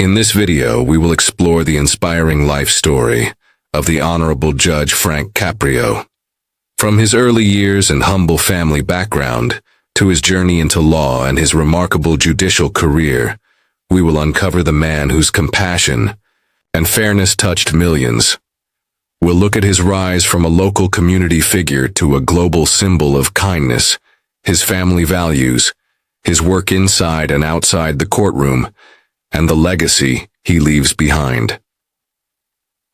In this video, we will explore the inspiring life story of the Honorable Judge Frank Caprio. From his early years and humble family background to his journey into law and his remarkable judicial career, we will uncover the man whose compassion and fairness touched millions. We'll look at his rise from a local community figure to a global symbol of kindness, his family values, his work inside and outside the courtroom, and the legacy he leaves behind.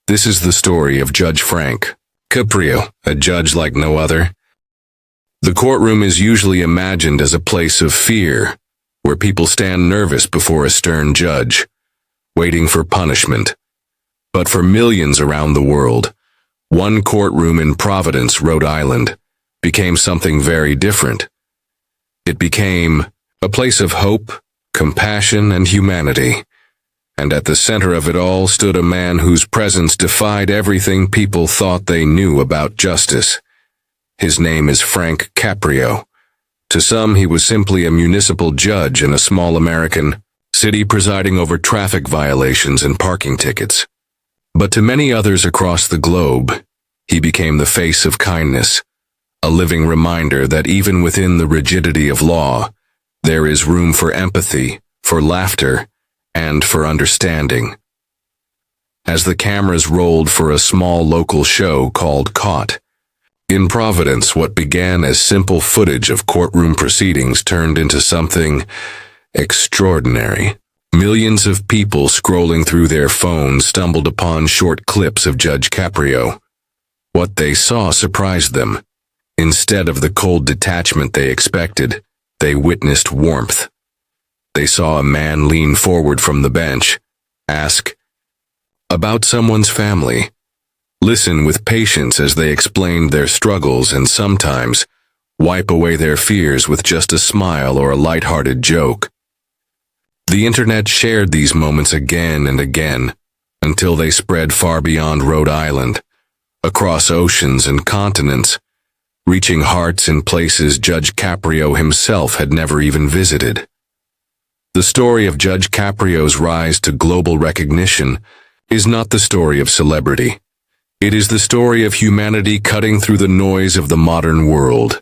This is the story of Judge Frank Caprio, a judge like no other. The courtroom is usually imagined as a place of fear, where people stand nervous before a stern judge, waiting for punishment. But for millions around the world, one courtroom in Providence, Rhode Island, became something very different. It became a place of hope, compassion, and humanity. And at the center of it all stood a man whose presence defied everything people thought they knew about justice. His name is Frank Caprio. To some, he was simply a municipal judge in a small American city presiding over traffic violations and parking tickets. But to many others across the globe, he became the face of kindness, a living reminder that even within the rigidity of law, there is room for empathy, for laughter, and for understanding. As the cameras rolled for a small local show called Caught, in Providence, what began as simple footage of courtroom proceedings turned into something extraordinary. Millions of people scrolling through their phones stumbled upon short clips of Judge Caprio. What they saw surprised them. Instead of the cold detachment they expected, they witnessed warmth. They saw a man lean forward from the bench, ask about someone's family, listen with patience as they explained their struggles, and sometimes wipe away their fears with just a smile or a lighthearted joke. The internet shared these moments again and again, until they spread far beyond Rhode Island, across oceans and continents, reaching hearts in places Judge Caprio himself had never even visited. The story of Judge Caprio's rise to global recognition is not the story of celebrity. It is the story of humanity cutting through the noise of the modern world.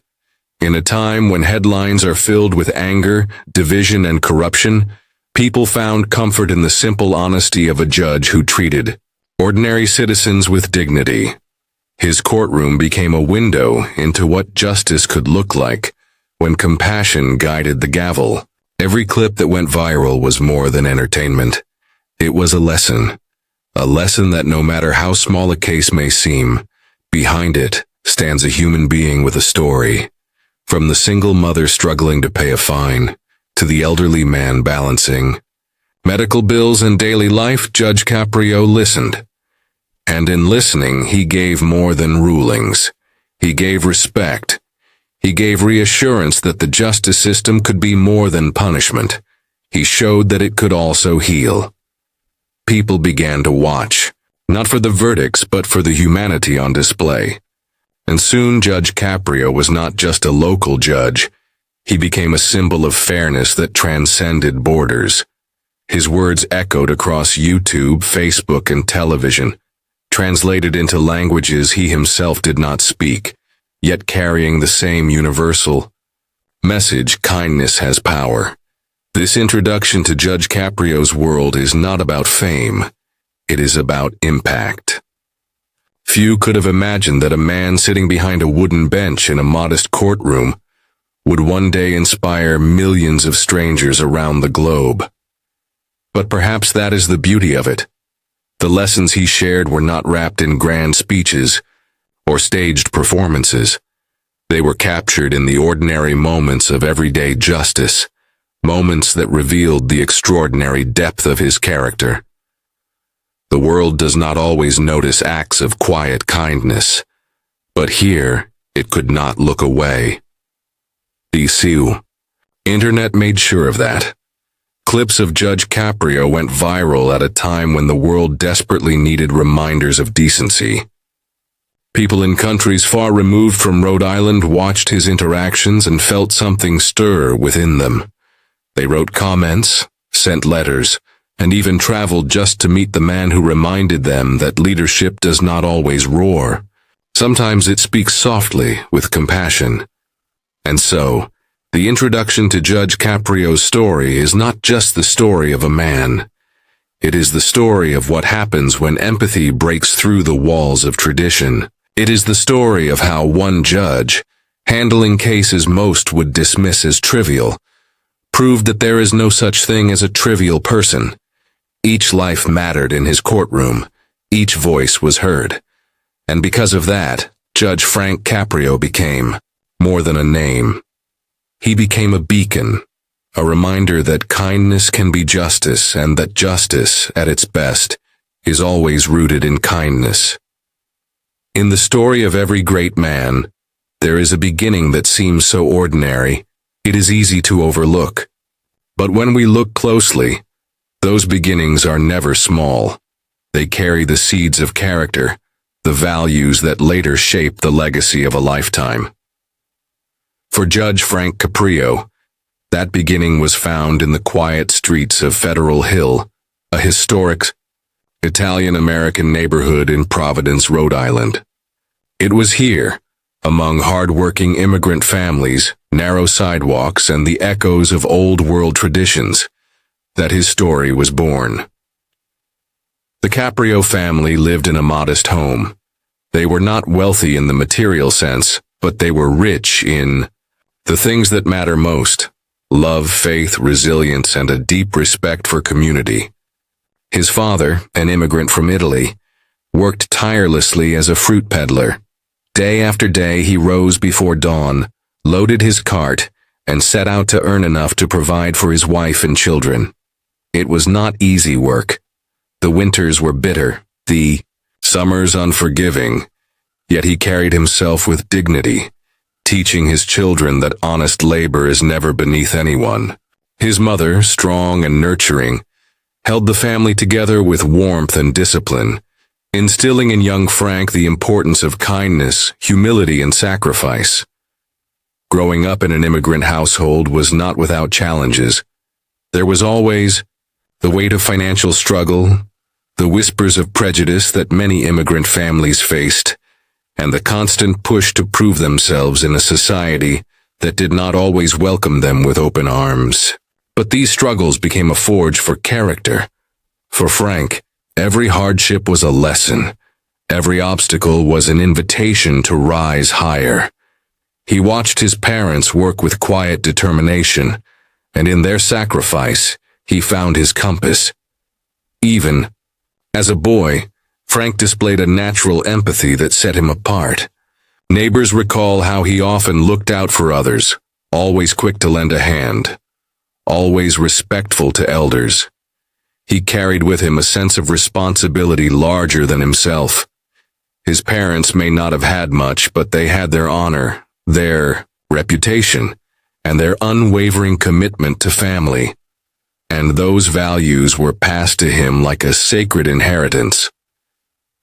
In a time when headlines are filled with anger, division, and corruption, people found comfort in the simple honesty of a judge who treated ordinary citizens with dignity. His courtroom became a window into what justice could look like when compassion guided the gavel. Every clip that went viral was more than entertainment. It was a lesson that no matter how small a case may seem, behind it stands a human being with a story. From the single mother struggling to pay a fine, to the elderly man balancing medical bills and daily life, Judge Caprio listened. And in listening, he gave more than rulings. He gave respect. He gave reassurance that the justice system could be more than punishment. He showed that it could also heal. People began to watch, not for the verdicts, but for the humanity on display. And soon Judge Caprio was not just a local judge. He became a symbol of fairness that transcended borders. His words echoed across YouTube, Facebook, and television, translated into languages he himself did not speak, yet carrying the same universal message: kindness has power. This introduction to Judge Caprio's world is not about fame. It is about impact. Few could have imagined that a man sitting behind a wooden bench in a modest courtroom would one day inspire millions of strangers around the globe. But perhaps that is the beauty of it. The lessons he shared were not wrapped in grand speeches or staged performances. They were captured in the ordinary moments of everyday justice, moments that revealed the extraordinary depth of his character. The world does not always notice acts of quiet kindness, but here it could not look away. The internet made sure of that. Clips of Judge Caprio went viral at a time when the world desperately needed reminders of decency. People in countries far removed from Rhode Island watched his interactions and felt something stir within them. They wrote comments, sent letters, and even traveled just to meet the man who reminded them that leadership does not always roar. Sometimes it speaks softly with compassion. And so, the introduction to Judge Caprio's story is not just the story of a man. It is the story of what happens when empathy breaks through the walls of tradition. It is the story of how one judge, handling cases most would dismiss as trivial, proved that there is no such thing as a trivial person. Each life mattered in his courtroom. Each voice was heard. And because of that, Judge Frank Caprio became more than a name. He became a beacon, a reminder that kindness can be justice and that justice, at its best, is always rooted in kindness. In the story of every great man, there is a beginning that seems so ordinary, it is easy to overlook. But when we look closely, those beginnings are never small. They carry the seeds of character, the values that later shape the legacy of a lifetime. For Judge Frank Caprio, that beginning was found in the quiet streets of Federal Hill, a historic Italian-American neighborhood in Providence, Rhode Island. It was here, among hard-working immigrant families, narrow sidewalks, and the echoes of old-world traditions, that his story was born. The Caprio family lived in a modest home. They were not wealthy in the material sense, but they were rich in the things that matter most: love, faith, resilience, and a deep respect for community. His father, an immigrant from Italy, worked tirelessly as a fruit peddler. Day after day he rose before dawn, loaded his cart, and set out to earn enough to provide for his wife and children. It was not easy work. The winters were bitter, the summers unforgiving, yet he carried himself with dignity, teaching his children that honest labor is never beneath anyone. His mother, strong and nurturing, held the family together with warmth and discipline, instilling in young Frank the importance of kindness, humility, and sacrifice. Growing up in an immigrant household was not without challenges. There was always the weight of financial struggle, the whispers of prejudice that many immigrant families faced, and the constant push to prove themselves in a society that did not always welcome them with open arms. But these struggles became a forge for character. For Frank, every hardship was a lesson. Every obstacle was an invitation to rise higher. He watched his parents work with quiet determination, and in their sacrifice, he found his compass. Even as a boy, Frank displayed a natural empathy that set him apart. Neighbors recall how he often looked out for others, always quick to lend a hand, always respectful to elders. He carried with him a sense of responsibility larger than himself. His parents may not have had much, but they had their honor, their reputation, and their unwavering commitment to family. And those values were passed to him like a sacred inheritance.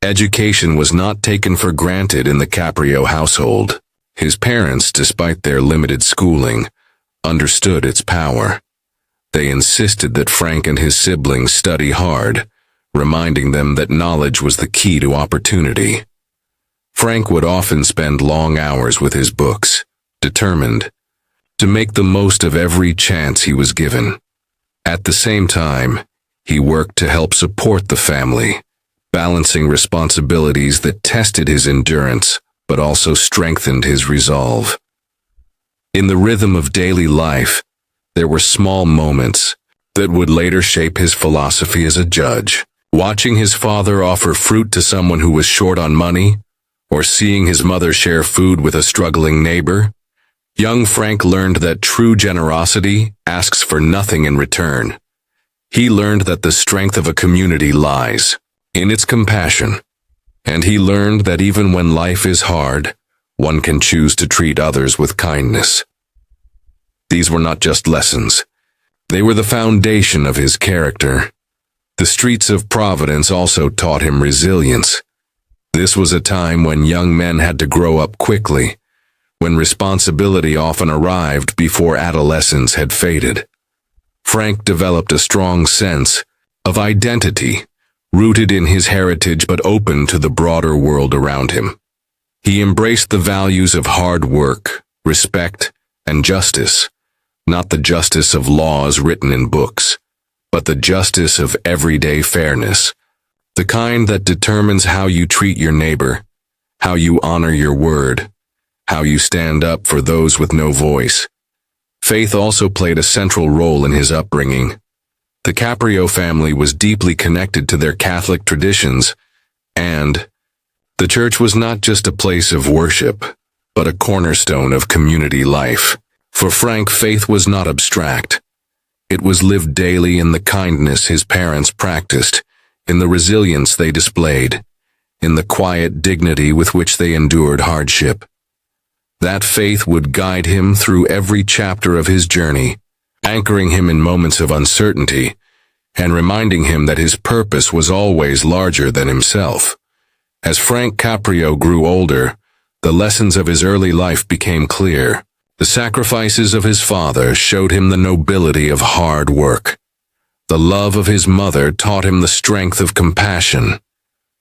Education was not taken for granted in the Caprio household. His parents, despite their limited schooling, understood its power. They insisted that Frank and his siblings study hard, reminding them that knowledge was the key to opportunity. Frank would often spend long hours with his books, determined to make the most of every chance he was given. At the same time, he worked to help support the family, balancing responsibilities that tested his endurance but also strengthened his resolve. In the rhythm of daily life, there were small moments that would later shape his philosophy as a judge. Watching his father offer fruit to someone who was short on money, or seeing his mother share food with a struggling neighbor, young Frank learned that true generosity asks for nothing in return. He learned that the strength of a community lies in its compassion, and he learned that even when life is hard, one can choose to treat others with kindness. These were not just lessons. They were the foundation of his character. The streets of Providence also taught him resilience. This was a time when young men had to grow up quickly, when responsibility often arrived before adolescence had faded. Frank developed a strong sense of identity, rooted in his heritage but open to the broader world around him. He embraced the values of hard work, respect, and justice, not the justice of laws written in books, but the justice of everyday fairness, the kind that determines how you treat your neighbor, how you honor your word, how you stand up for those with no voice. Faith also played a central role in his upbringing. The Caprio family was deeply connected to their Catholic traditions, and the church was not just a place of worship, but a cornerstone of community life. For Frank, faith was not abstract. It was lived daily in the kindness his parents practiced, in the resilience they displayed, in the quiet dignity with which they endured hardship. That faith would guide him through every chapter of his journey, anchoring him in moments of uncertainty, and reminding him that his purpose was always larger than himself. As Frank Caprio grew older, the lessons of his early life became clear. The sacrifices of his father showed him the nobility of hard work. The love of his mother taught him the strength of compassion.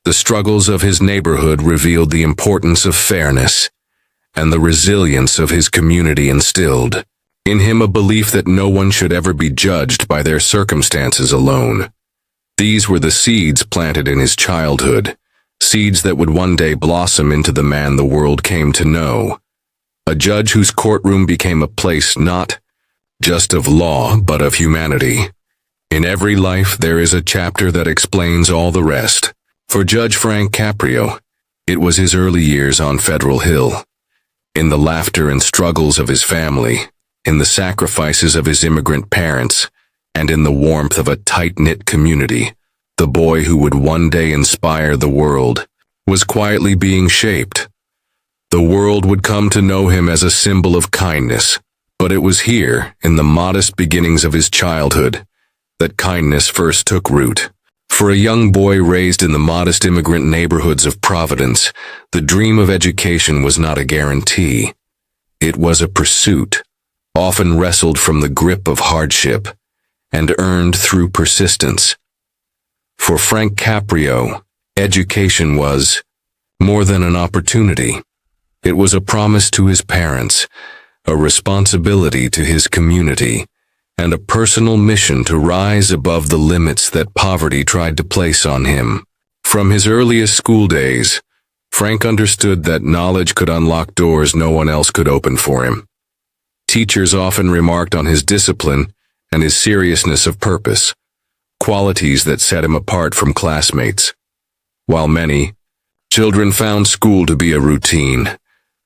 The struggles of his neighborhood revealed the importance of fairness, and the resilience of his community instilled in him a belief that no one should ever be judged by their circumstances alone. These were the seeds planted in his childhood, seeds that would one day blossom into the man the world came to know, a judge whose courtroom became a place not just of law, but of humanity. In every life there is a chapter that explains all the rest. For Judge Frank Caprio, it was his early years on Federal Hill. In the laughter and struggles of his family, in the sacrifices of his immigrant parents, and in the warmth of a tight-knit community, the boy who would one day inspire the world was quietly being shaped. The world would come to know him as a symbol of kindness, but it was here, in the modest beginnings of his childhood, that kindness first took root. For a young boy raised in the modest immigrant neighborhoods of Providence, the dream of education was not a guarantee. It was a pursuit, often wrestled from the grip of hardship, and earned through persistence. For Frank Caprio, education was more than an opportunity. It was a promise to his parents, a responsibility to his community, and a personal mission to rise above the limits that poverty tried to place on him. From his earliest school days, Frank understood that knowledge could unlock doors no one else could open for him. Teachers often remarked on his discipline and his seriousness of purpose, qualities that set him apart from classmates. While many children found school to be a routine,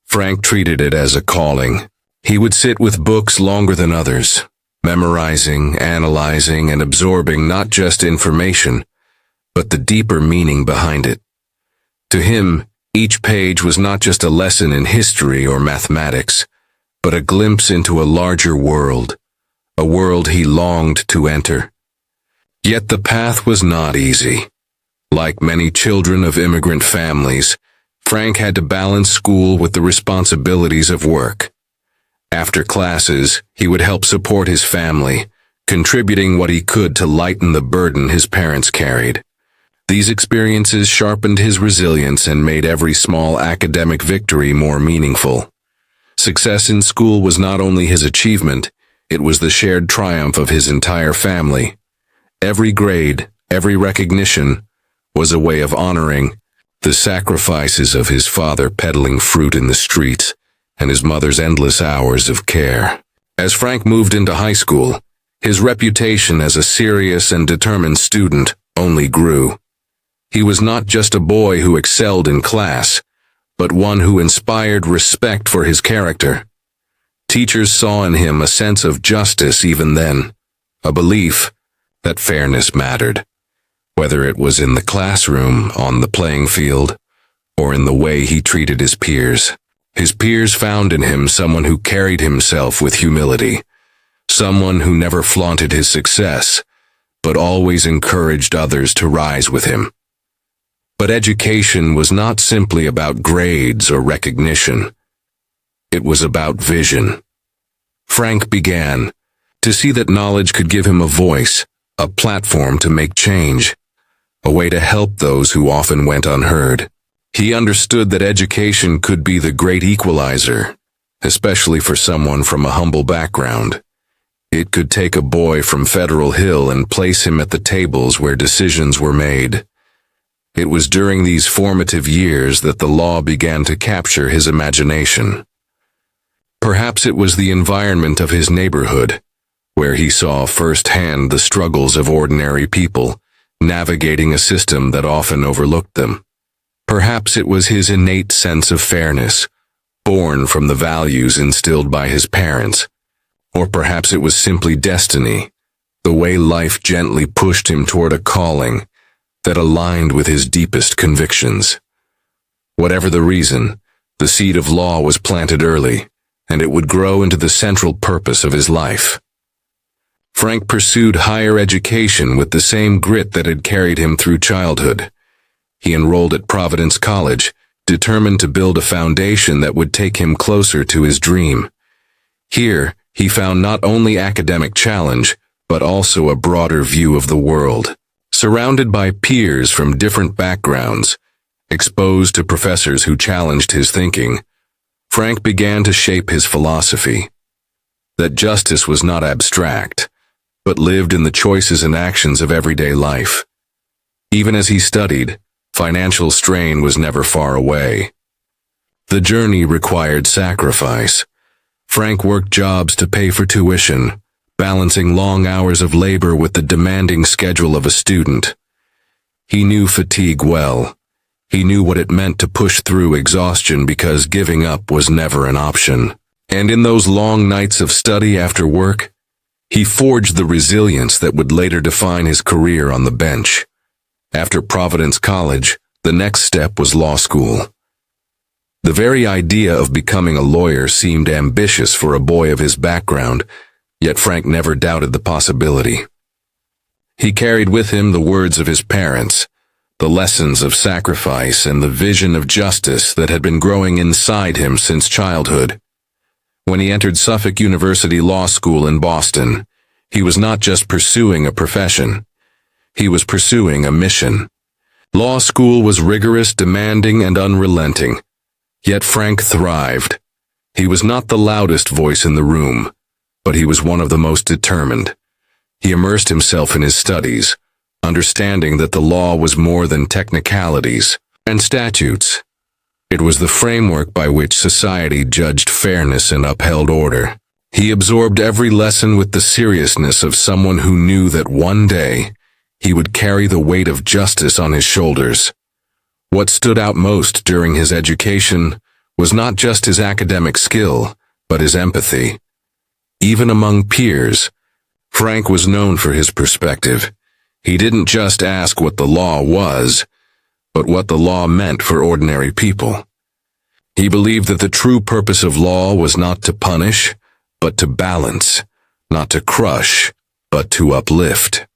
Frank treated it as a calling. He would sit with books longer than others, memorizing, analyzing, and absorbing not just information, but the deeper meaning behind it. To him, each page was not just a lesson in history or mathematics, but a glimpse into a larger world, a world he longed to enter. Yet the path was not easy. Like many children of immigrant families, Frank had to balance school with the responsibilities of work. After classes, he would help support his family, contributing what he could to lighten the burden his parents carried. These experiences sharpened his resilience and made every small academic victory more meaningful. Success in school was not only his achievement, it was the shared triumph of his entire family. Every grade, every recognition, was a way of honoring the sacrifices of his father peddling fruit in the streets, and his mother's endless hours of care. As Frank moved into high school, his reputation as a serious and determined student only grew. He was not just a boy who excelled in class, but one who inspired respect for his character. Teachers saw in him a sense of justice even then, a belief that fairness mattered, whether it was in the classroom, on the playing field, or in the way he treated his peers. His peers found in him someone who carried himself with humility, someone who never flaunted his success, but always encouraged others to rise with him. But education was not simply about grades or recognition. It was about vision. Frank began to see that knowledge could give him a voice, a platform to make change, a way to help those who often went unheard. He understood that education could be the great equalizer, especially for someone from a humble background. It could take a boy from Federal Hill and place him at the tables where decisions were made. It was during these formative years that the law began to capture his imagination. Perhaps it was the environment of his neighborhood, where he saw firsthand the struggles of ordinary people, navigating a system that often overlooked them. Perhaps it was his innate sense of fairness, born from the values instilled by his parents. Or perhaps it was simply destiny, the way life gently pushed him toward a calling that aligned with his deepest convictions. Whatever the reason, the seed of law was planted early, and it would grow into the central purpose of his life. Frank pursued higher education with the same grit that had carried him through childhood. He enrolled at Providence College, determined to build a foundation that would take him closer to his dream. Here, he found not only academic challenge, but also a broader view of the world. Surrounded by peers from different backgrounds, exposed to professors who challenged his thinking, Frank began to shape his philosophy. That justice was not abstract, but lived in the choices and actions of everyday life. Even as he studied, financial strain was never far away. The journey required sacrifice. Frank worked jobs to pay for tuition, balancing long hours of labor with the demanding schedule of a student. He knew fatigue well. He knew what it meant to push through exhaustion because giving up was never an option. And in those long nights of study after work, he forged the resilience that would later define his career on the bench. After Providence College, the next step was law school. The very idea of becoming a lawyer seemed ambitious for a boy of his background, yet Frank never doubted the possibility. He carried with him the words of his parents, the lessons of sacrifice and the vision of justice that had been growing inside him since childhood. When he entered Suffolk University Law School in Boston, he was not just pursuing a profession. He was pursuing a mission. Law school was rigorous, demanding, and unrelenting. Yet Frank thrived. He was not the loudest voice in the room, but he was one of the most determined. He immersed himself in his studies, understanding that the law was more than technicalities and statutes. It was the framework by which society judged fairness and upheld order. He absorbed every lesson with the seriousness of someone who knew that one day he would carry the weight of justice on his shoulders. What stood out most during his education was not just his academic skill, but his empathy. Even among peers, Frank was known for his perspective. He didn't just ask what the law was, but what the law meant for ordinary people. He believed that the true purpose of law was not to punish, but to balance, not to crush, but to uplift.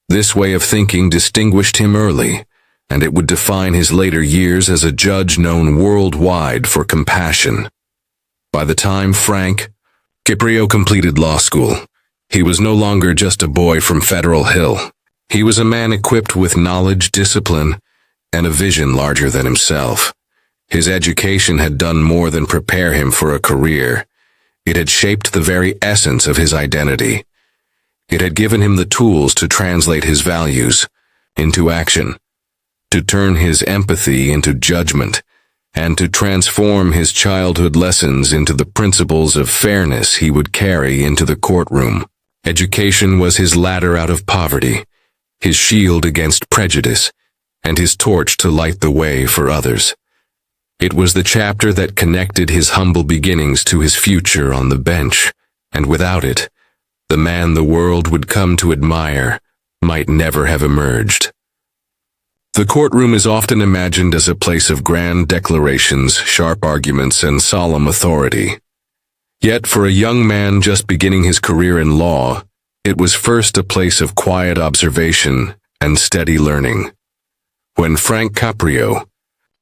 This way of thinking distinguished him early, and it would define his later years as a judge known worldwide for compassion. By the time Frank Caprio completed law school, he was no longer just a boy from Federal Hill. He was a man equipped with knowledge, discipline, and a vision larger than himself. His education had done more than prepare him for a career. It had shaped the very essence of his identity. It had given him the tools to translate his values into action, to turn his empathy into judgment, and to transform his childhood lessons into the principles of fairness he would carry into the courtroom. Education was his ladder out of poverty, his shield against prejudice, and his torch to light the way for others. It was the chapter that connected his humble beginnings to his future on the bench, and without it, the man the world would come to admire might never have emerged. The courtroom is often imagined as a place of grand declarations, sharp arguments, and solemn authority. Yet for a young man just beginning his career in law, it was first a place of quiet observation and steady learning. When Frank Caprio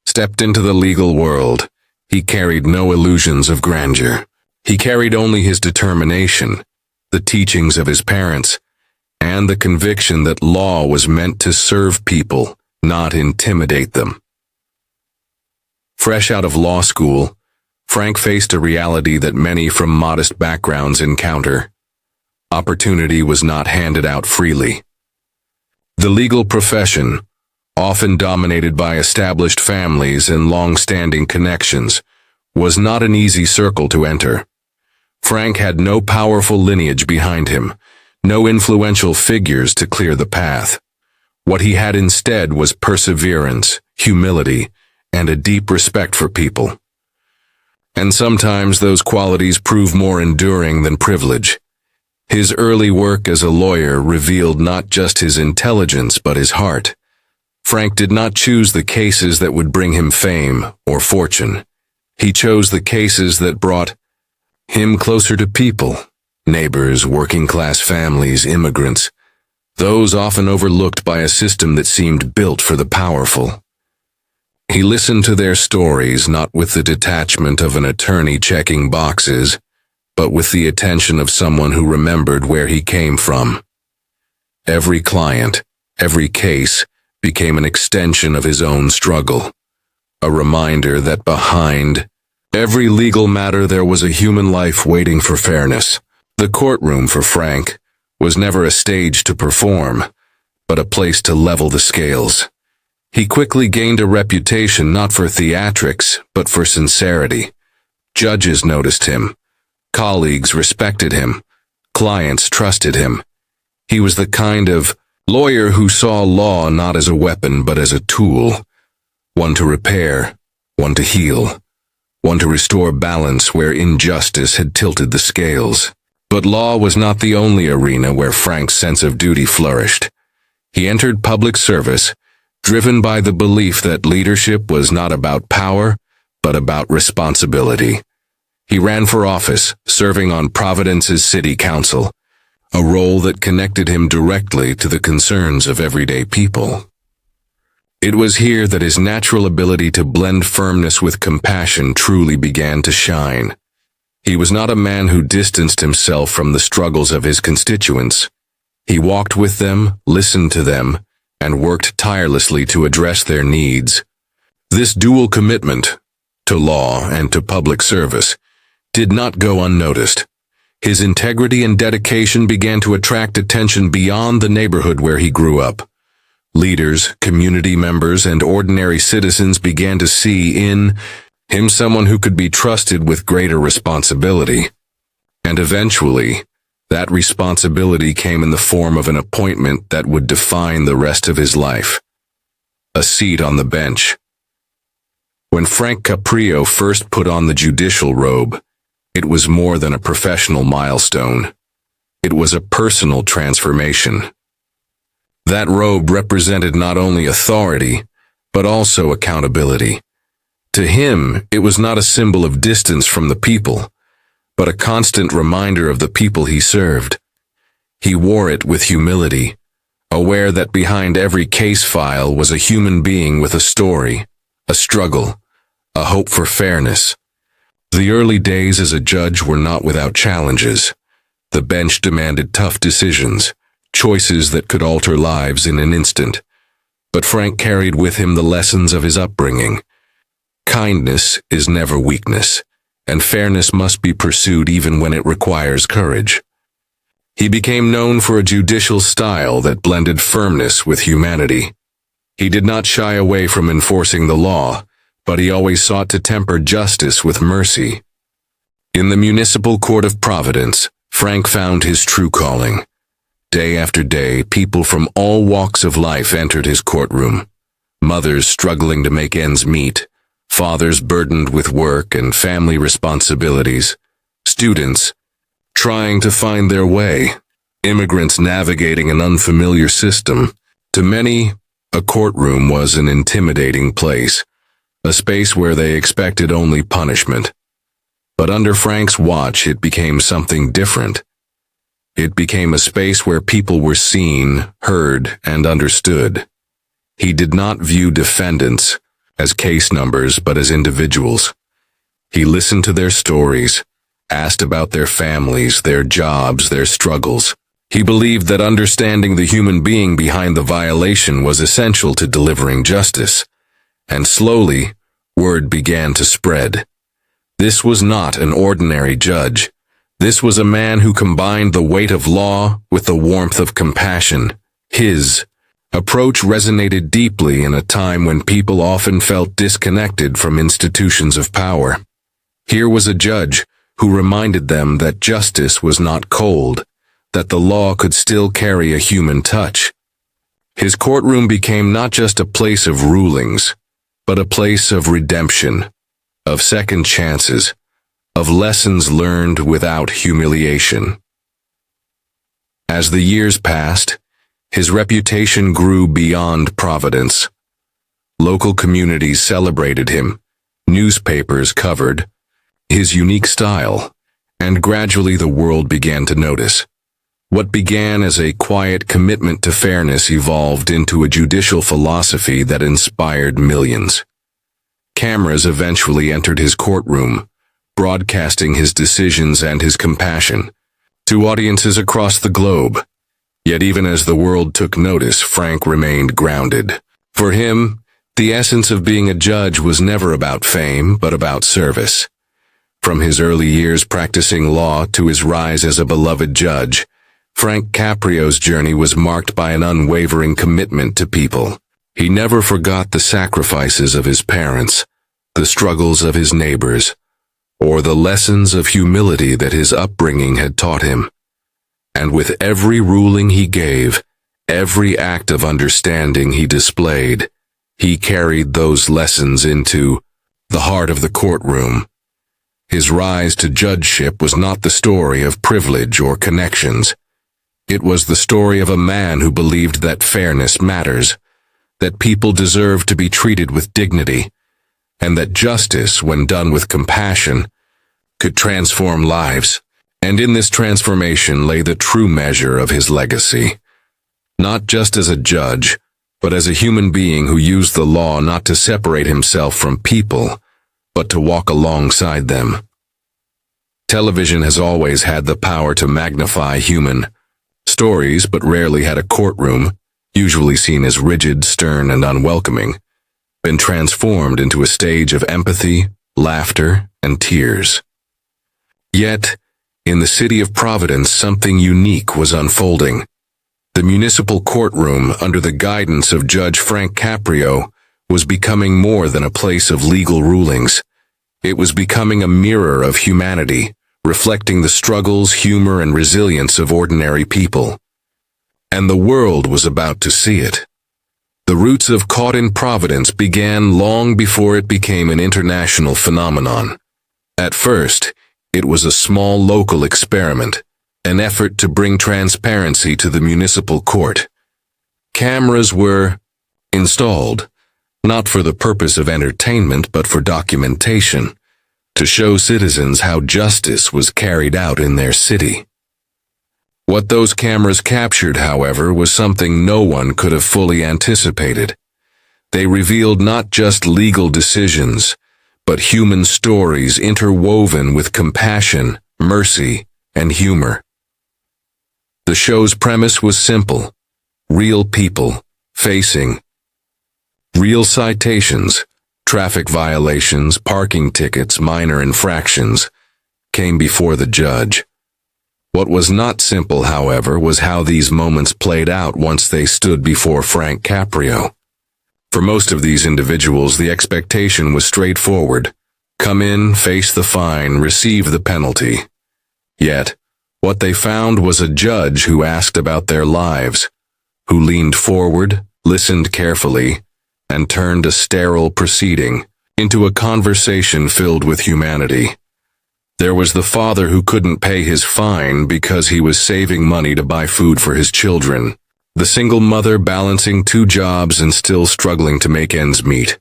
stepped into the legal world, he carried no illusions of grandeur. He carried only his determination, the teachings of his parents, and the conviction that law was meant to serve people, not intimidate them. Fresh out of law school, Frank faced a reality that many from modest backgrounds encounter. Opportunity was not handed out freely. The legal profession, often dominated by established families and long-standing connections, was not an easy circle to enter. Frank had no powerful lineage behind him, no influential figures to clear the path. What he had instead was perseverance, humility, and a deep respect for people. And sometimes those qualities prove more enduring than privilege. His early work as a lawyer revealed not just his intelligence but his heart. Frank did not choose the cases that would bring him fame or fortune. He chose the cases that brought him closer to people, neighbors, working-class families, immigrants, those often overlooked by a system that seemed built for the powerful. He listened to their stories not with the detachment of an attorney checking boxes, but with the attention of someone who remembered where he came from. Every client, every case, became an extension of his own struggle, a reminder that behind every legal matter there was a human life waiting for fairness. The courtroom for Frank was never a stage to perform, but a place to level the scales. He quickly gained a reputation not for theatrics, but for sincerity. Judges noticed him. Colleagues respected him. Clients trusted him. He was the kind of lawyer who saw law not as a weapon but as a tool, one to repair, one to heal, one to restore balance where injustice had tilted the scales. But law was not the only arena where Frank's sense of duty flourished. He entered public service, driven by the belief that leadership was not about power, but about responsibility. He ran for office, serving on Providence's city council, a role that connected him directly to the concerns of everyday people. It was here that his natural ability to blend firmness with compassion truly began to shine. He was not a man who distanced himself from the struggles of his constituents. He walked with them, listened to them, and worked tirelessly to address their needs. This dual commitment, to law and to public service, did not go unnoticed. His integrity and dedication began to attract attention beyond the neighborhood where he grew up. Leaders, community members, and ordinary citizens began to see in him someone who could be trusted with greater responsibility. And eventually, that responsibility came in the form of an appointment that would define the rest of his life. A seat on the bench. When Frank Caprio first put on the judicial robe, it was more than a professional milestone. It was a personal transformation. That robe represented not only authority, but also accountability. To him, it was not a symbol of distance from the people, but a constant reminder of the people he served. He wore it with humility, aware that behind every case file was a human being with a story, a struggle, a hope for fairness. The early days as a judge were not without challenges. The bench demanded tough decisions, choices that could alter lives in an instant. But Frank carried with him the lessons of his upbringing. Kindness is never weakness, and fairness must be pursued even when it requires courage. He became known for a judicial style that blended firmness with humanity. He did not shy away from enforcing the law, but he always sought to temper justice with mercy. In the municipal court of Providence, Frank found his true calling. Day after day, people from all walks of life entered his courtroom. Mothers struggling to make ends meet, fathers burdened with work and family responsibilities, students trying to find their way, immigrants navigating an unfamiliar system. To many, a courtroom was an intimidating place, a space where they expected only punishment. But under Frank's watch, it became something different. It became a space where people were seen, heard, and understood. He did not view defendants as case numbers but as individuals. He listened to their stories, asked about their families, their jobs, their struggles. He believed that understanding the human being behind the violation was essential to delivering justice, and slowly, word began to spread. This was not an ordinary judge. This was a man who combined the weight of law with the warmth of compassion. His approach resonated deeply in a time when people often felt disconnected from institutions of power. Here was a judge who reminded them that justice was not cold, that the law could still carry a human touch. His courtroom became not just a place of rulings, but a place of redemption, of second chances, of lessons learned without humiliation. As the years passed, his reputation grew beyond Providence. Local communities celebrated him, newspapers covered his unique style, and gradually the world began to notice. What began as a quiet commitment to fairness evolved into a judicial philosophy that inspired millions. Cameras eventually entered his courtroom, broadcasting his decisions and his compassion to audiences across the globe. Yet even as the world took notice, Frank remained grounded. For him, the essence of being a judge was never about fame, but about service. From his early years practicing law to his rise as a beloved judge, Frank Caprio's journey was marked by an unwavering commitment to people. He never forgot the sacrifices of his parents, the struggles of his neighbors, or the lessons of humility that his upbringing had taught him. And with every ruling he gave, every act of understanding he displayed, he carried those lessons into the heart of the courtroom. His rise to judgeship was not the story of privilege or connections. It was the story of a man who believed that fairness matters, that people deserve to be treated with dignity, and that justice, when done with compassion, could transform lives. And in this transformation lay the true measure of his legacy. Not just as a judge, but as a human being who used the law not to separate himself from people, but to walk alongside them. Television has always had the power to magnify human stories, but rarely had a courtroom, usually seen as rigid, stern, and unwelcoming, been transformed into a stage of empathy, laughter, and tears. Yet, in the city of Providence, something unique was unfolding. The municipal courtroom, under the guidance of Judge Frank Caprio, was becoming more than a place of legal rulings. It was becoming a mirror of humanity, reflecting the struggles, humor, and resilience of ordinary people. And the world was about to see it. The roots of Caught in Providence began long before it became an international phenomenon. At first, it was a small local experiment, an effort to bring transparency to the municipal court. Cameras were installed, not for the purpose of entertainment but for documentation, to show citizens how justice was carried out in their city. What those cameras captured, however, was something no one could have fully anticipated. They revealed not just legal decisions, but human stories interwoven with compassion, mercy, and humor. The show's premise was simple: real people facing real citations, traffic violations, parking tickets, minor infractions, came before the judge. What was not simple, however, was how these moments played out once they stood before Frank Caprio. For most of these individuals, the expectation was straightforward: come in, face the fine, receive the penalty. Yet, what they found was a judge who asked about their lives, who leaned forward, listened carefully, and turned a sterile proceeding into a conversation filled with humanity. There was the father who couldn't pay his fine because he was saving money to buy food for his children, the single mother balancing 2 jobs and still struggling to make ends meet,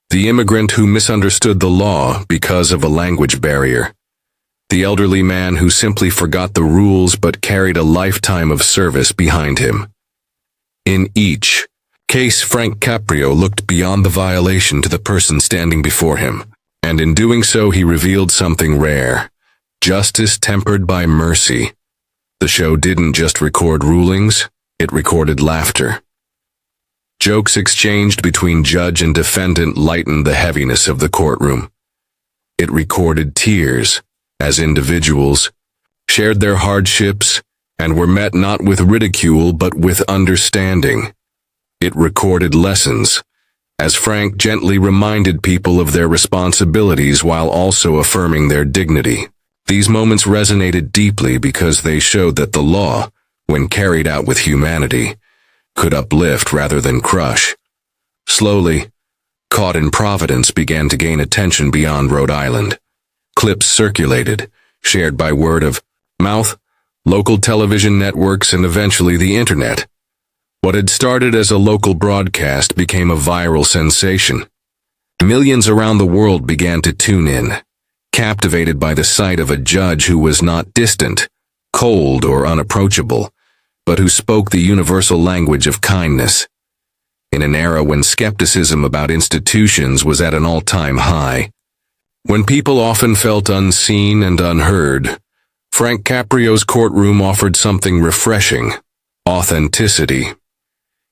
the immigrant who misunderstood the law because of a language barrier, the elderly man who simply forgot the rules but carried a lifetime of service behind him. In each case, Frank Caprio looked beyond the violation to the person standing before him, and in doing so he revealed something rare: justice tempered by mercy, The show didn't just record rulings, it recorded laughter. Jokes exchanged between judge and defendant lightened the heaviness of the courtroom. It recorded tears, as individuals shared their hardships and were met not with ridicule but with understanding. It recorded lessons, as Frank gently reminded people of their responsibilities while also affirming their dignity. These moments resonated deeply because they showed that the law, when carried out with humanity, could uplift rather than crush. Slowly, Caught in Providence began to gain attention beyond Rhode Island. Clips circulated, shared by word of mouth, local television networks, and eventually the internet. What had started as a local broadcast became a viral sensation. Millions around the world began to tune in, captivated by the sight of a judge who was not distant, cold, or unapproachable, but who spoke the universal language of kindness. In an era when skepticism about institutions was at an all-time high, when people often felt unseen and unheard, Frank Caprio's courtroom offered something refreshing: authenticity.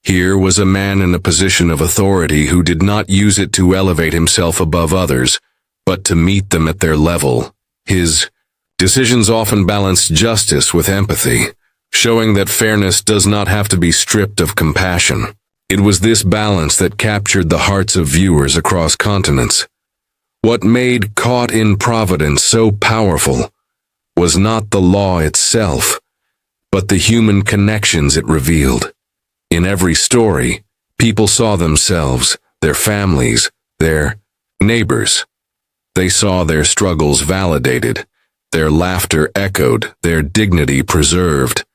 Here was a man in a position of authority who did not use it to elevate himself above others, but to meet them at their level. His decisions often balanced justice with empathy, showing that fairness does not have to be stripped of compassion. It was this balance that captured the hearts of viewers across continents. What made Caught in Providence so powerful was not the law itself, but the human connections it revealed. In every story, people saw themselves, their families, their neighbors. They saw their struggles validated, their laughter echoed, their dignity preserved.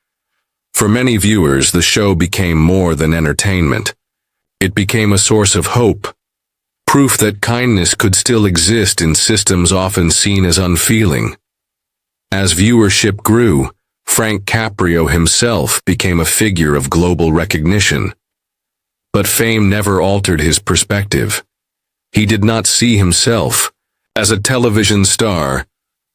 For many viewers, the show became more than entertainment. It became a source of hope, proof that kindness could still exist in systems often seen as unfeeling. As viewership grew, Frank Caprio himself became a figure of global recognition. But fame never altered his perspective. He did not see himself as a television star,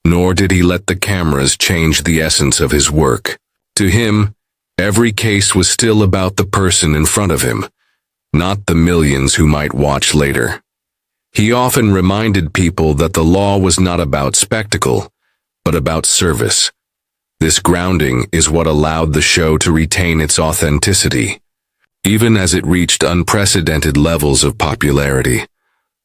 nor did he let the cameras change the essence of his work. To him, every case was still about the person in front of him, not the millions who might watch later. He often reminded people that the law was not about spectacle, but about service. This grounding is what allowed the show to retain its authenticity. Even as it reached unprecedented levels of popularity,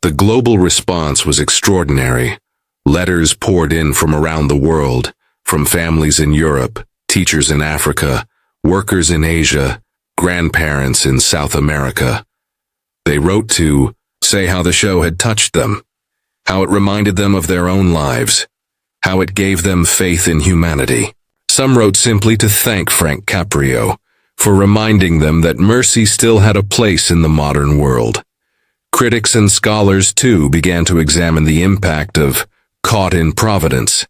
the global response was extraordinary. Letters poured in from around the world, from families in Europe, teachers in Africa, workers in Asia, grandparents in South America. They wrote to say how the show had touched them, how it reminded them of their own lives, how it gave them faith in humanity. Some wrote simply to thank Frank Caprio for reminding them that mercy still had a place in the modern world. Critics and scholars, too, began to examine the impact of Caught in Providence.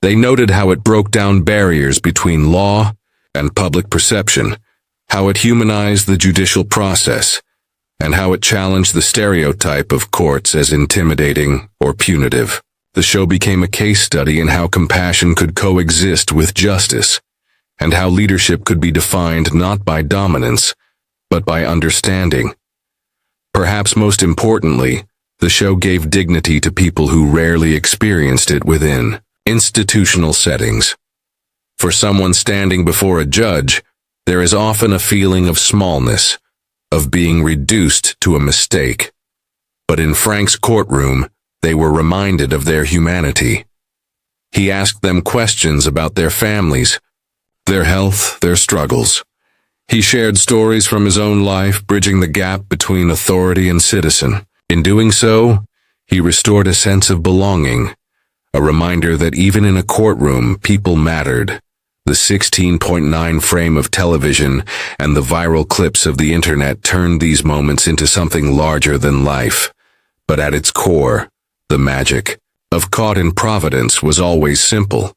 They noted how it broke down barriers between law and public perception, how it humanized the judicial process, and how it challenged the stereotype of courts as intimidating or punitive. The show became a case study in how compassion could coexist with justice, and how leadership could be defined not by dominance, but by understanding. Perhaps most importantly, the show gave dignity to people who rarely experienced it within institutional settings. For someone standing before a judge, there is often a feeling of smallness, of being reduced to a mistake. But in Frank's courtroom, they were reminded of their humanity. He asked them questions about their families, their health, their struggles. He shared stories from his own life, bridging the gap between authority and citizen. In doing so, he restored a sense of belonging, a reminder that even in a courtroom, people mattered. The 16.9 frame of television and the viral clips of the internet turned these moments into something larger than life. But at its core, the magic of Caught in Providence was always simple.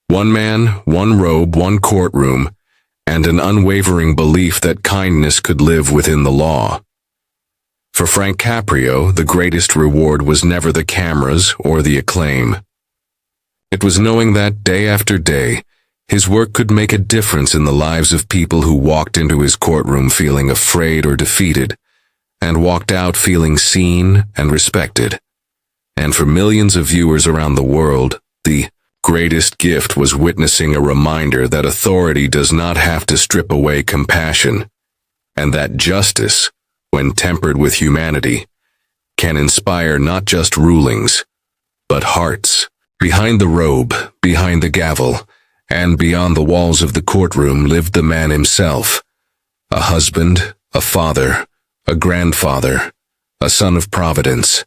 One man, one robe, one courtroom, and an unwavering belief that kindness could live within the law. For Frank Caprio, the greatest reward was never the cameras or the acclaim. It was knowing that day after day, His work could make a difference in the lives of people who walked into his courtroom feeling afraid or defeated, and walked out feeling seen and respected. And for millions of viewers around the world, the greatest gift was witnessing a reminder that authority does not have to strip away compassion, and that justice, when tempered with humanity, can inspire not just rulings, but hearts. Behind the robe, behind the gavel, and beyond the walls of the courtroom lived the man himself, a husband, a father, a grandfather, a son of Providence.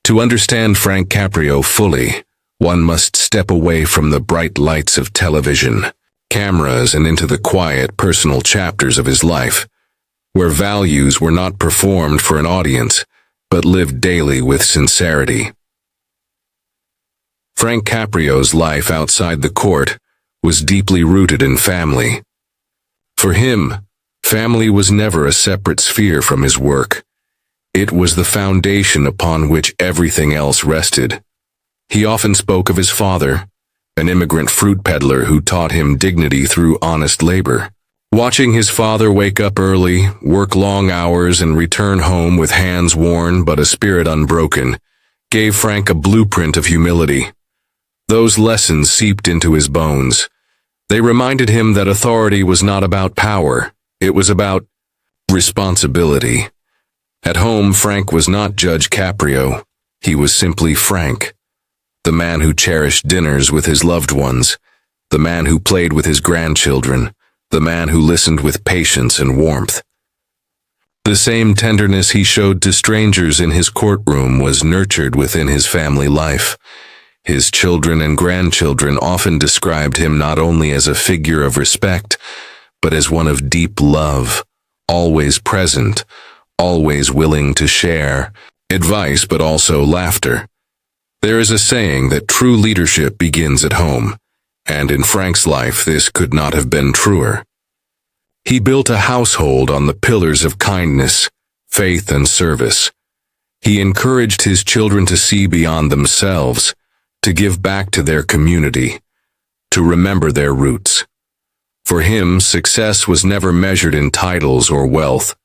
To understand Frank Caprio fully, one must step away from the bright lights of television, cameras, and into the quiet, personal chapters of his life, where values were not performed for an audience, but lived daily with sincerity. Frank Caprio's life outside the court was deeply rooted in family. For him, family was never a separate sphere from his work. It was the foundation upon which everything else rested. He often spoke of his father, an immigrant fruit peddler who taught him dignity through honest labor. Watching his father wake up early, work long hours, and return home with hands worn but a spirit unbroken, gave Frank a blueprint of humility. Those lessons seeped into his bones. They reminded him that authority was not about power, it was about responsibility. At home, Frank was not Judge Caprio. He was simply Frank, the man who cherished dinners with his loved ones, the man who played with his grandchildren, the man who listened with patience and warmth. The same tenderness he showed to strangers in his courtroom was nurtured within his family life. His children and grandchildren often described him not only as a figure of respect, but as one of deep love, always present, always willing to share advice but also laughter. There is a saying that true leadership begins at home, and in Frank's life this could not have been truer. He built a household on the pillars of kindness, faith, and service. He encouraged his children to see beyond themselves, to give back to their community, to remember their roots. For him, success was never measured in titles or wealth,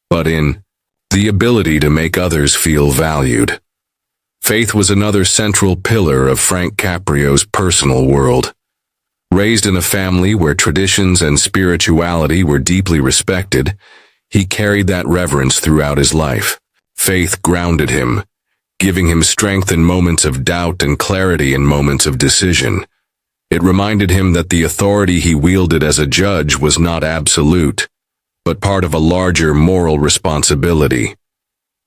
but in the ability to make others feel valued. Faith was another central pillar of Frank Caprio's personal world. Raised in a family where traditions and spirituality were deeply respected, he carried that reverence throughout his life. Faith grounded him, giving him strength in moments of doubt and clarity in moments of decision. It reminded him that the authority he wielded as a judge was not absolute, but part of a larger moral responsibility.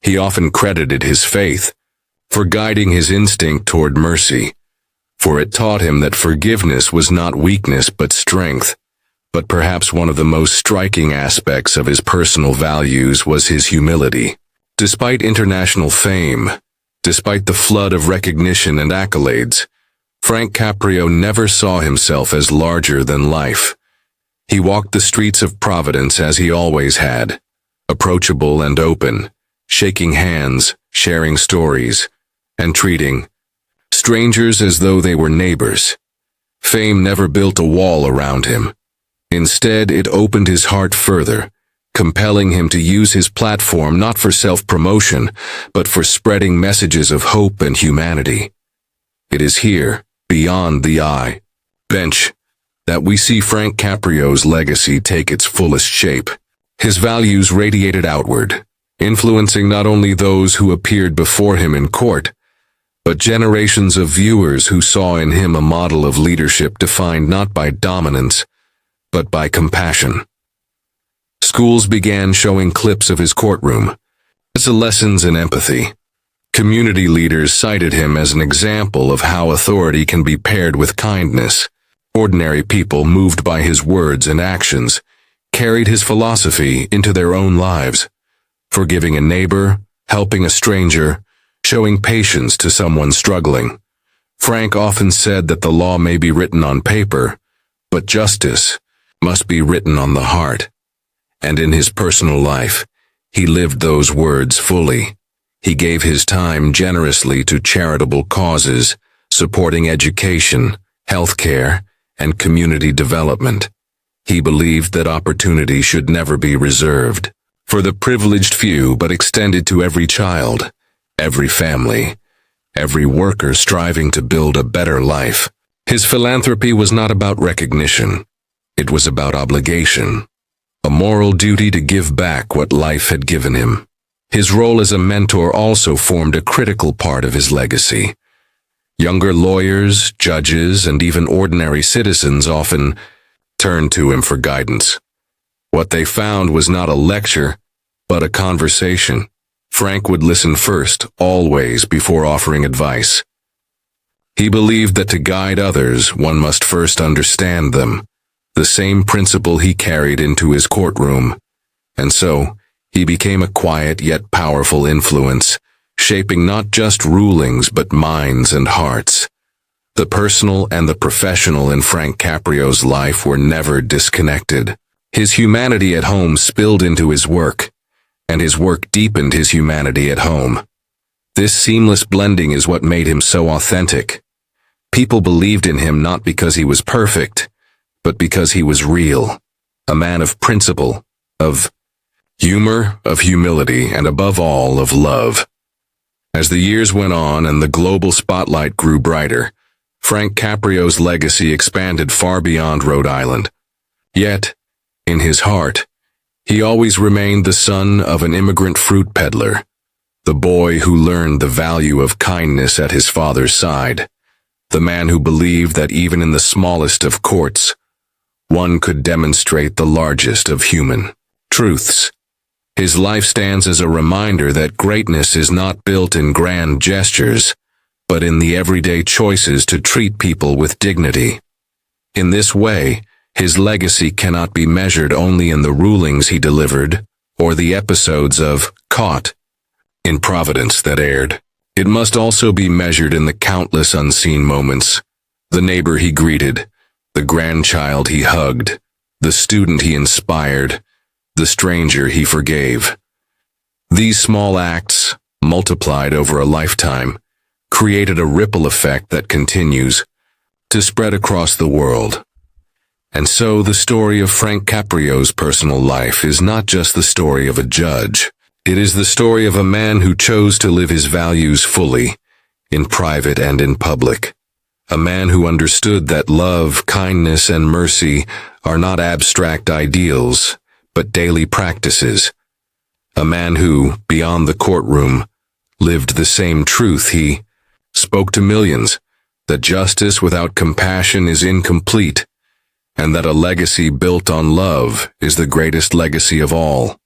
He often credited his faith for guiding his instinct toward mercy, for it taught him that forgiveness was not weakness but strength. But perhaps one of the most striking aspects of his personal values was his humility. Despite international fame, despite the flood of recognition and accolades, Frank Caprio never saw himself as larger than life. He walked the streets of Providence as he always had, approachable and open, shaking hands, sharing stories, and treating strangers as though they were neighbors. Fame never built a wall around him. Instead, it opened his heart further, compelling him to use his platform not for self-promotion, but for spreading messages of hope and humanity. It is here, beyond the eye bench, that we see Frank Caprio's legacy take its fullest shape. His values radiated outward, influencing not only those who appeared before him in court, but generations of viewers who saw in him a model of leadership defined not by dominance, but by compassion. Schools began showing clips of his courtroom as lessons in empathy. Community leaders cited him as an example of how authority can be paired with kindness. Ordinary people, moved by his words and actions, carried his philosophy into their own lives, forgiving a neighbor, helping a stranger, showing patience to someone struggling. Frank often said that the law may be written on paper, but justice must be written on the heart. And in his personal life, he lived those words fully. He gave his time generously to charitable causes, supporting education, healthcare, and community development. He believed that opportunity should never be reserved for the privileged few, but extended to every child, every family, every worker striving to build a better life. His philanthropy was not about recognition. It was about obligation, a moral duty to give back what life had given him. His role as a mentor also formed a critical part of his legacy. Younger lawyers, judges, and even ordinary citizens often turned to him for guidance. What they found was not a lecture, but a conversation. Frank would listen first, always, before offering advice. He believed that to guide others, one must first understand them, the same principle he carried into his courtroom. And so, he became a quiet yet powerful influence, shaping not just rulings but minds and hearts. The personal and the professional in Frank Caprio's life were never disconnected. His humanity at home spilled into his work, and his work deepened his humanity at home. This seamless blending is what made him so authentic. People believed in him not because he was perfect, but because he was real, a man of principle, of humor, of humility, and above all, of love. As the years went on and the global spotlight grew brighter, Frank Caprio's legacy expanded far beyond Rhode Island. Yet, in his heart, he always remained the son of an immigrant fruit peddler, the boy who learned the value of kindness at his father's side, the man who believed that even in the smallest of courts, one could demonstrate the largest of human truths. His life stands as a reminder that greatness is not built in grand gestures, but in the everyday choices to treat people with dignity. In this way, his legacy cannot be measured only in the rulings he delivered or the episodes of Caught in Providence that aired. It must also be measured in the countless unseen moments, the neighbor he greeted, the grandchild he hugged, the student he inspired, the stranger he forgave. These small acts, multiplied over a lifetime, created a ripple effect that continues to spread across the world. And so the story of Frank Caprio's personal life is not just the story of a judge. It is the story of a man who chose to live his values fully, in private and in public. A man who understood that love, kindness, and mercy are not abstract ideals, but daily practices. A man who, beyond the courtroom, lived the same truth. He spoke to millions, that justice without compassion is incomplete, and that a legacy built on love is the greatest legacy of all.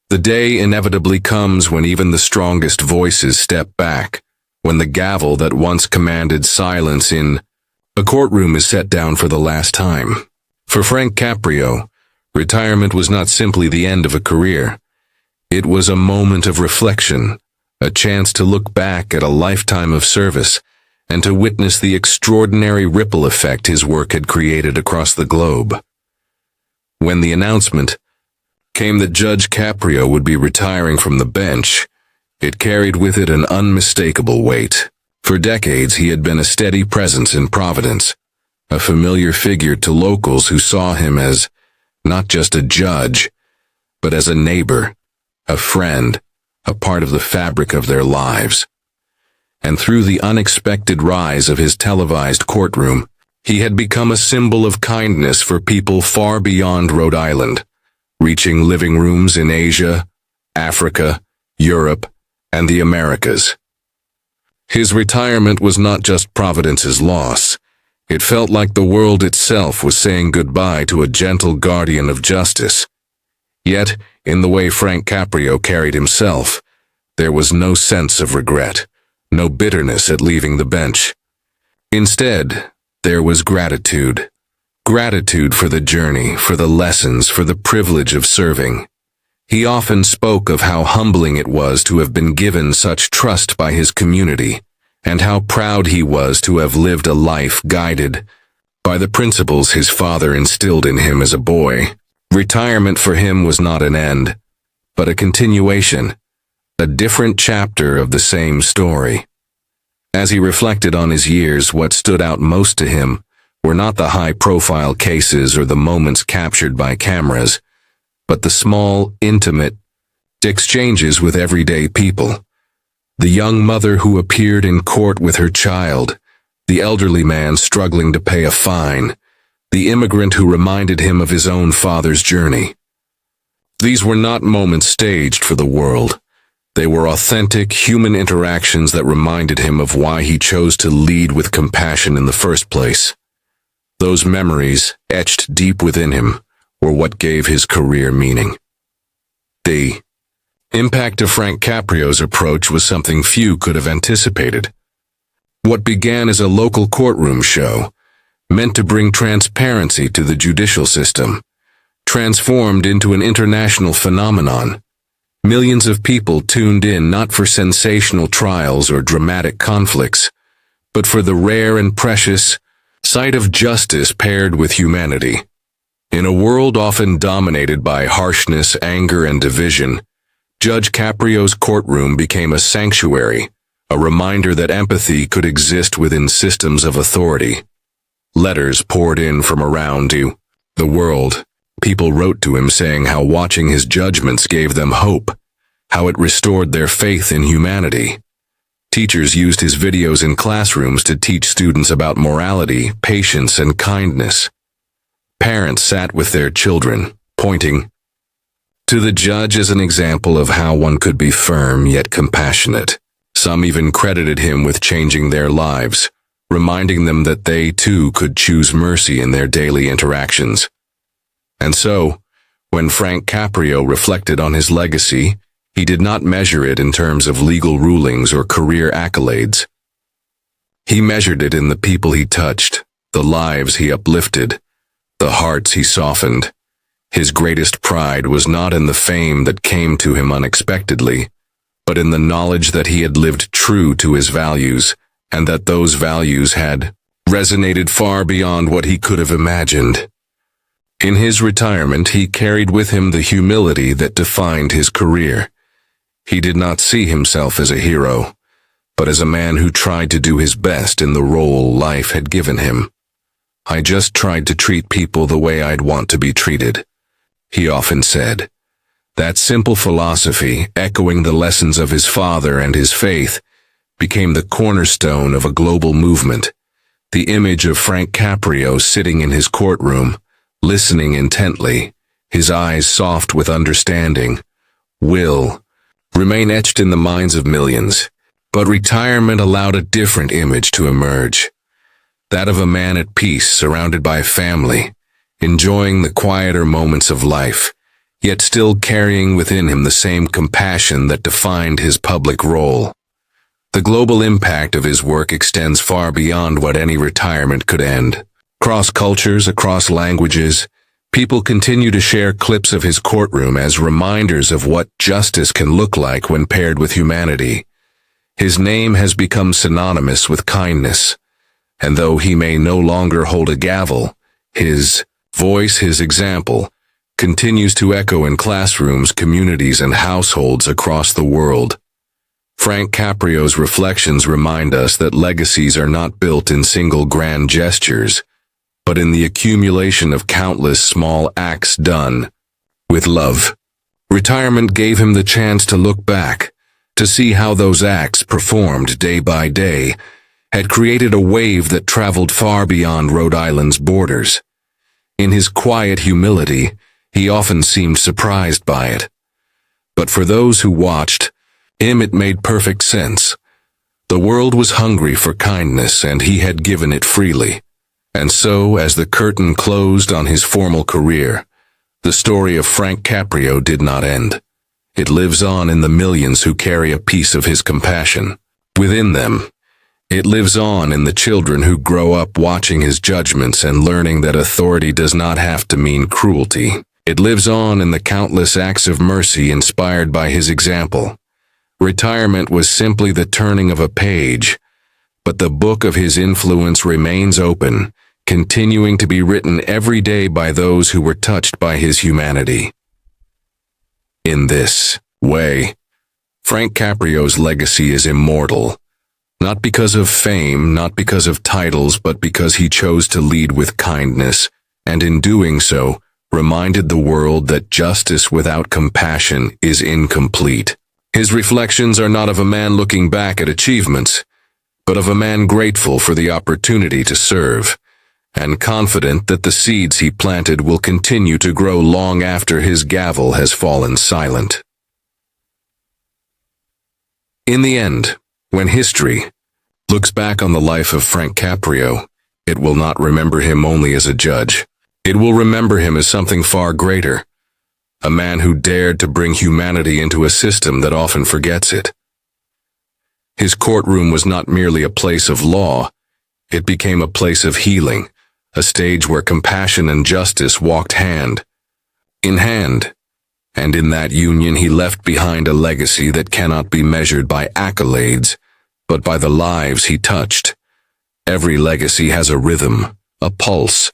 The day inevitably comes when even the strongest voices step back, when the gavel that once commanded silence in a courtroom is set down for the last time. For Frank Caprio, retirement was not simply the end of a career. It was a moment of reflection, a chance to look back at a lifetime of service and to witness the extraordinary ripple effect his work had created across the globe. When the announcement came that Judge Caprio would be retiring from the bench, it carried with it an unmistakable weight. For decades he had been a steady presence in Providence, a familiar figure to locals who saw him as not just a judge, but as a neighbor, a friend, a part of the fabric of their lives. And through the unexpected rise of his televised courtroom, he had become a symbol of kindness for people far beyond Rhode Island, reaching living rooms in Asia, Africa, Europe, and the Americas. His retirement was not just Providence's loss. It felt like the world itself was saying goodbye to a gentle guardian of justice. Yet, in the way Frank Caprio carried himself, there was no sense of regret, no bitterness at leaving the bench. Instead, there was gratitude. Gratitude for the journey, for the lessons, for the privilege of serving. He often spoke of how humbling it was to have been given such trust by his community, and how proud he was to have lived a life guided by the principles his father instilled in him as a boy. Retirement for him was not an end, but a continuation, a different chapter of the same story. As he reflected on his years, what stood out most to him were not the high-profile cases or the moments captured by cameras, but the small, intimate exchanges with everyday people. The young mother who appeared in court with her child, the elderly man struggling to pay a fine, the immigrant who reminded him of his own father's journey. These were not moments staged for the world. They were authentic, human interactions that reminded him of why he chose to lead with compassion in the first place. Those memories, etched deep within him, were what gave his career meaning. The impact of Frank Caprio's approach was something few could have anticipated. What began as a local courtroom show, meant to bring transparency to the judicial system, transformed into an international phenomenon. Millions of people tuned in not for sensational trials or dramatic conflicts, but for the rare and precious sight of justice paired with humanity. In a world often dominated by harshness, anger, and division, Judge Caprio's courtroom became a sanctuary, a reminder that empathy could exist within systems of authority. Letters poured in from around the world. People wrote to him saying how watching his judgments gave them hope, how it restored their faith in humanity. Teachers used his videos in classrooms to teach students about morality, patience, and kindness. Parents sat with their children, pointing to the judge as an example of how one could be firm yet compassionate. Some even credited him with changing their lives, reminding them that they too could choose mercy in their daily interactions. And so, when Frank Caprio reflected on his legacy, he did not measure it in terms of legal rulings or career accolades. He measured it in the people he touched, the lives he uplifted, the hearts he softened. His greatest pride was not in the fame that came to him unexpectedly, but in the knowledge that he had lived true to his values, and that those values had resonated far beyond what he could have imagined. In his retirement, he carried with him the humility that defined his career. He did not see himself as a hero, but as a man who tried to do his best in the role life had given him. "I just tried to treat people the way I'd want to be treated," he often said. That simple philosophy, echoing the lessons of his father and his faith, became the cornerstone of a global movement. The image of Frank Caprio sitting in his courtroom, listening intently, his eyes soft with understanding, will remain etched in the minds of millions. But retirement allowed a different image to emerge. That of a man at peace, surrounded by family, enjoying the quieter moments of life, yet still carrying within him the same compassion that defined his public role. The global impact of his work extends far beyond what any retirement could end. Across cultures, across languages, people continue to share clips of his courtroom as reminders of what justice can look like when paired with humanity. His name has become synonymous with kindness, and though he may no longer hold a gavel, his voice, his example, continues to echo in classrooms, communities, and households across the world. Frank Caprio's reflections remind us that legacies are not built in single grand gestures, but in the accumulation of countless small acts done with love. Retirement gave him the chance to look back, to see how those acts, performed day by day, had created a wave that traveled far beyond Rhode Island's borders. In his quiet humility, he often seemed surprised by it. But for those who watched him, it made perfect sense. The world was hungry for kindness, and he had given it freely. And so, as the curtain closed on his formal career, the story of Frank Caprio did not end. It lives on in the millions who carry a piece of his compassion within them. It lives on in the children who grow up watching his judgments and learning that authority does not have to mean cruelty. It lives on in the countless acts of mercy inspired by his example. Retirement was simply the turning of a page, but the book of his influence remains open, continuing to be written every day by those who were touched by his humanity. In this way, Frank Caprio's legacy is immortal, Not because of fame, not because of titles, but because he chose to lead with kindness, and in doing so, reminded the world that justice without compassion is incomplete. His reflections are not of a man looking back at achievements, but of a man grateful for the opportunity to serve, and confident that the seeds he planted will continue to grow long after his gavel has fallen silent. In the end, when history looks back on the life of Frank Caprio, it will not remember him only as a judge. It will remember him as something far greater, a man who dared to bring humanity into a system that often forgets it. His courtroom was not merely a place of law, it became a place of healing, a stage where compassion and justice walked hand in hand, and in that union he left behind a legacy that cannot be measured by accolades, but by the lives he touched. Every legacy has a rhythm, a pulse,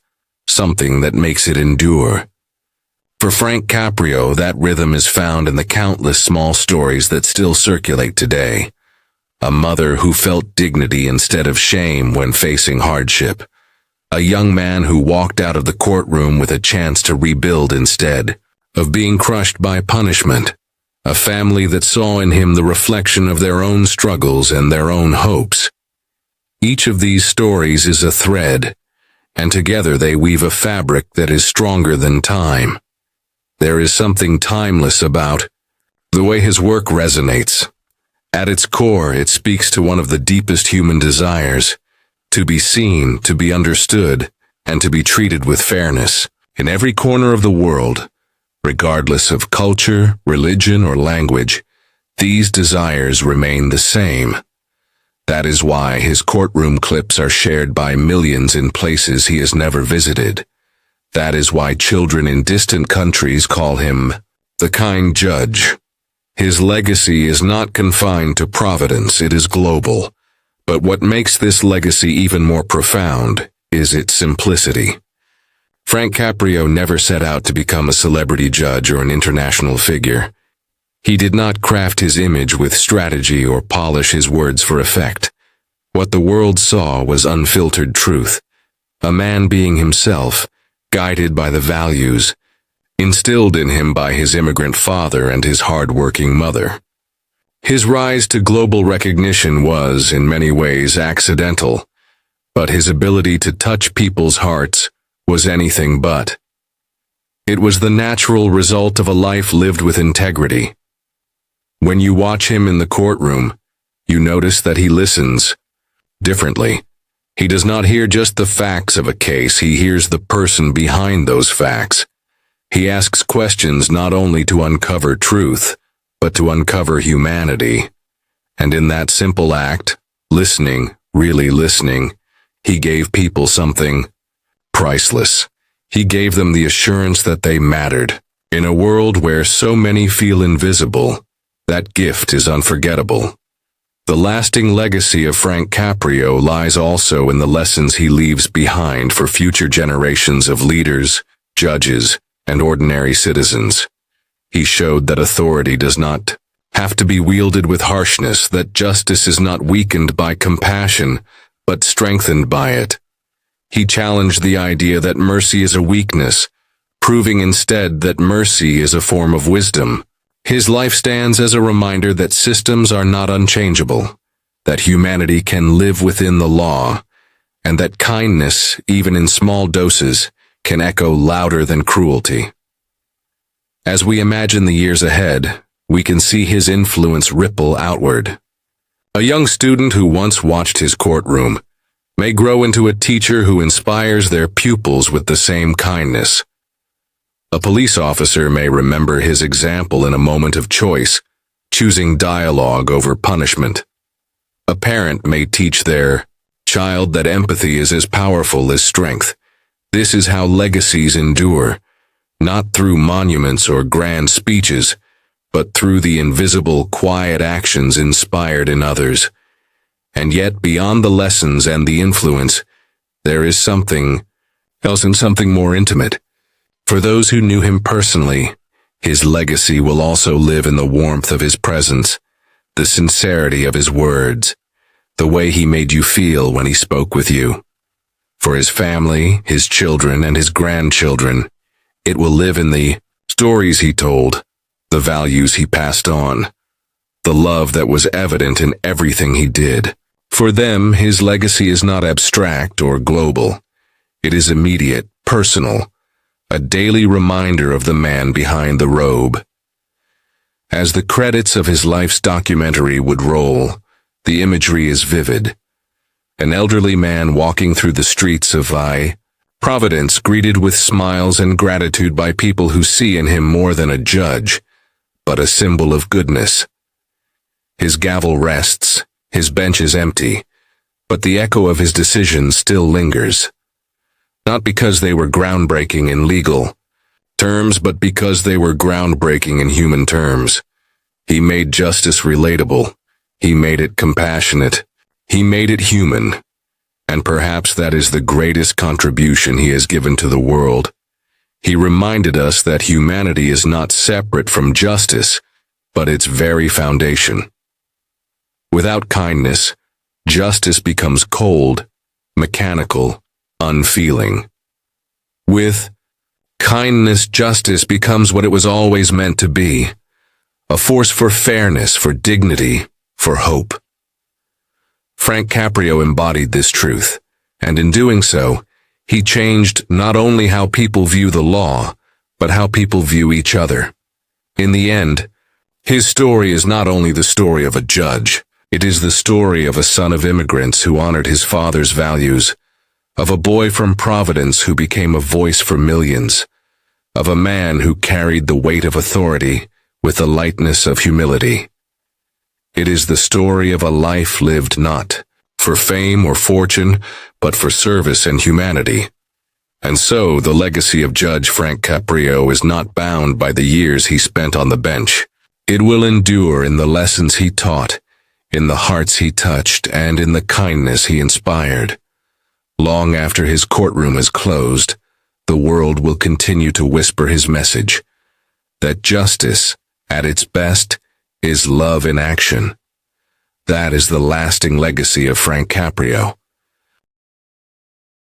something that makes it endure. For Frank Caprio, that rhythm is found in the countless small stories that still circulate today. A mother who felt dignity instead of shame when facing hardship. A young man who walked out of the courtroom with a chance to rebuild instead of being crushed by punishment. A family that saw in him the reflection of their own struggles and their own hopes. Each of these stories is a thread, and together they weave a fabric that is stronger than time. There is something timeless about the way his work resonates. At its core, it speaks to one of the deepest human desires, to be seen, to be understood, and to be treated with fairness. In every corner of the world, regardless of culture, religion, or language, these desires remain the same. That is why his courtroom clips are shared by millions in places he has never visited. That is why children in distant countries call him the kind judge. His legacy is not confined to Providence, it is global. But what makes this legacy even more profound is its simplicity. Frank Caprio never set out to become a celebrity judge or an international figure. He did not craft his image with strategy or polish his words for effect. What the world saw was unfiltered truth, a man being himself, guided by the values instilled in him by his immigrant father and his hard-working mother. His rise to global recognition was, in many ways, accidental, but his ability to touch people's hearts was anything but. It was the natural result of a life lived with integrity. When you watch him in the courtroom, you notice that he listens differently. He does not hear just the facts of a case, he hears the person behind those facts. He asks questions not only to uncover truth, but to uncover humanity. And in that simple act, listening, really listening, he gave people something priceless. He gave them the assurance that they mattered. In a world where so many feel invisible, that gift is unforgettable. The lasting legacy of Frank Caprio lies also in the lessons he leaves behind for future generations of leaders, judges, and ordinary citizens. He showed that authority does not have to be wielded with harshness, that justice is not weakened by compassion, but strengthened by it. He challenged the idea that mercy is a weakness, proving instead that mercy is a form of wisdom. His life stands as a reminder that systems are not unchangeable, that humanity can live within the law, and that kindness, even in small doses, can echo louder than cruelty. As we imagine the years ahead, we can see his influence ripple outward. A young student who once watched his courtroom may grow into a teacher who inspires their pupils with the same kindness. A police officer may remember his example in a moment of choice, choosing dialogue over punishment. A parent may teach their child that empathy is as powerful as strength. This is how legacies endure, not through monuments or grand speeches, but through the invisible, quiet actions inspired in others. And yet, beyond the lessons and the influence, there is something else and something more intimate. For those who knew him personally, his legacy will also live in the warmth of his presence, the sincerity of his words, the way he made you feel when he spoke with you. For his family, his children, and his grandchildren, it will live in the stories he told, the values he passed on, the love that was evident in everything he did. For them, his legacy is not abstract or global. It is immediate, personal, a daily reminder of the man behind the robe. As the credits of his life's documentary would roll, the imagery is vivid. An elderly man walking through the streets of Providence, greeted with smiles and gratitude by people who see in him more than a judge, but a symbol of goodness. His gavel rests, his bench is empty, but the echo of his decisions still lingers. Not because they were groundbreaking in legal terms, but because they were groundbreaking in human terms. He made justice relatable. He made it compassionate. He made it human. And perhaps that is the greatest contribution he has given to the world. He reminded us that humanity is not separate from justice, but its very foundation. Without kindness, justice becomes cold, mechanical, unfeeling. With kindness, justice becomes what it was always meant to be, a force for fairness, for dignity, for hope. Frank Caprio embodied this truth, and in doing so, he changed not only how people view the law, but how people view each other. In the end, his story is not only the story of a judge, it is the story of a son of immigrants who honored his father's values, of a boy from Providence who became a voice for millions, of a man who carried the weight of authority with the lightness of humility. It is the story of a life lived not for fame or fortune, but for service and humanity. And so the legacy of Judge Frank Caprio is not bound by the years he spent on the bench. It will endure in the lessons he taught, in the hearts he touched, and in the kindness he inspired. Long after his courtroom is closed, the world will continue to whisper his message, that justice, at its best, is love in action. That is the lasting legacy of Frank Caprio.